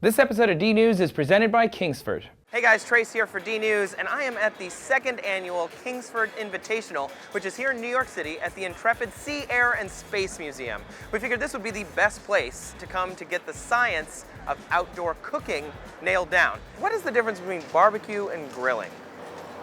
This episode of DNews is presented by Kingsford. Hey guys, Trace here for DNews, and I am at the second annual Kingsford Invitational, which is here in New York City at the Intrepid Sea, Air, and Space Museum. We figured this would be the best place to come to get the science of outdoor cooking nailed down. What is the difference between barbecue and grilling?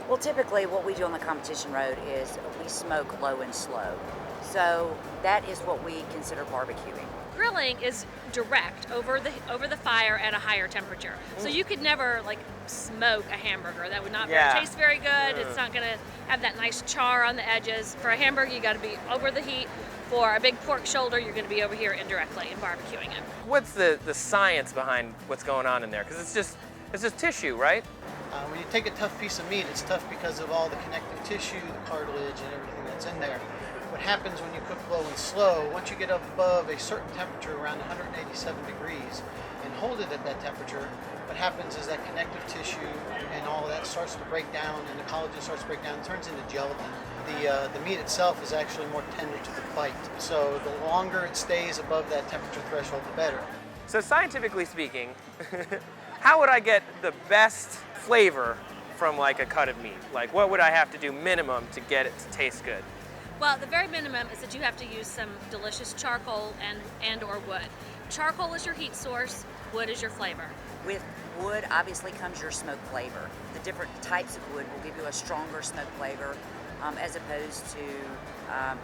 Well, typically what we do on the competition road is we smoke low and slow. So that is what we consider barbecuing. Grilling is direct over the fire at a higher temperature. So you could never like smoke a hamburger. That would not taste very good. It's not gonna have that nice char on the edges. For a hamburger, you gotta be over the heat. For a big pork shoulder, you're gonna be over here indirectly and barbecuing it. What's the science behind what's going on in there? Because it's just tissue, right? When you take a tough piece of meat, it's tough because of all the connective tissue, the cartilage, and everything that's in there. What happens when you cook low and slow, once you get up above a certain temperature, around 187 degrees, and hold it at that temperature, what happens is that connective tissue and all of that starts to break down, and the collagen starts to break down, and turns into gelatin. The meat itself is actually more tender to the bite. So the longer it stays above that temperature threshold, the better. So scientifically speaking, how would I get the best flavor from like a cut of meat? Like what would I have to do minimum to get it to taste good? Well, the very minimum is that you have to use some delicious charcoal and or wood. Charcoal is your heat source, wood is your flavor. With wood, obviously, comes your smoke flavor. The different types of wood will give you a stronger smoke flavor as opposed to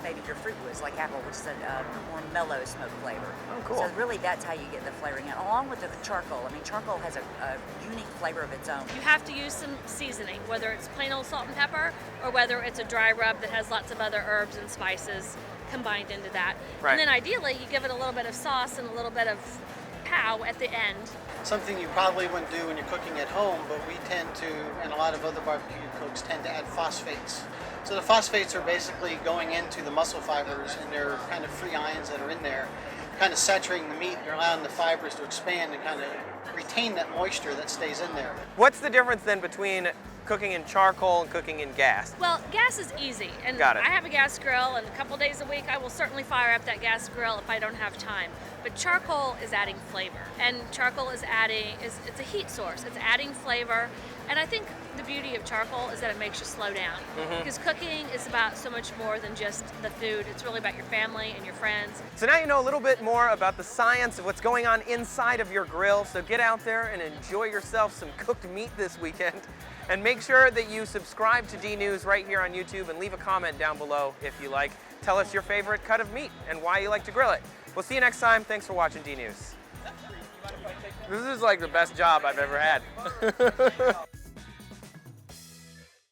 maybe your fruit woods, like apple, which is a more mellow smoke flavor. Oh, cool. So really, that's how you get the flavoring in, along with the charcoal. I mean, charcoal has a unique flavor of its own. You have to use some seasoning, whether it's plain old salt and pepper or whether it's a dry rub that has lots of other herbs and spices combined into that. Right. And then ideally, you give it a little bit of sauce and a little bit of pow at the end. Something you probably wouldn't do when you're cooking at home, but we tend to, and a lot of other barbecue cooks tend to add phosphates. So the phosphates are basically going into the muscle fibers, and they're kind of free ions that are in there, kind of saturating the meat. They're allowing the fibers to expand and kind of retain that moisture that stays in there. What's the difference then between cooking in charcoal and cooking in gas? Well, gas is easy, and Got it. I have a gas grill, and a couple days a week I will certainly fire up that gas grill if I don't have time. But charcoal is adding flavor, and charcoal is it's a heat source. It's adding flavor, and I think the beauty of charcoal is that it makes you slow down. Because cooking is about so much more than just the food. It's really about your family and your friends. So now you know a little bit more about the science of what's going on inside of your grill. So get out there and enjoy yourself some cooked meat this weekend. And make sure that you subscribe to DNews right here on YouTube and leave a comment down below if you like. Tell us your favorite cut of meat and why you like to grill it. We'll see you next time. Thanks for watching DNews. This is like the best job I've ever had.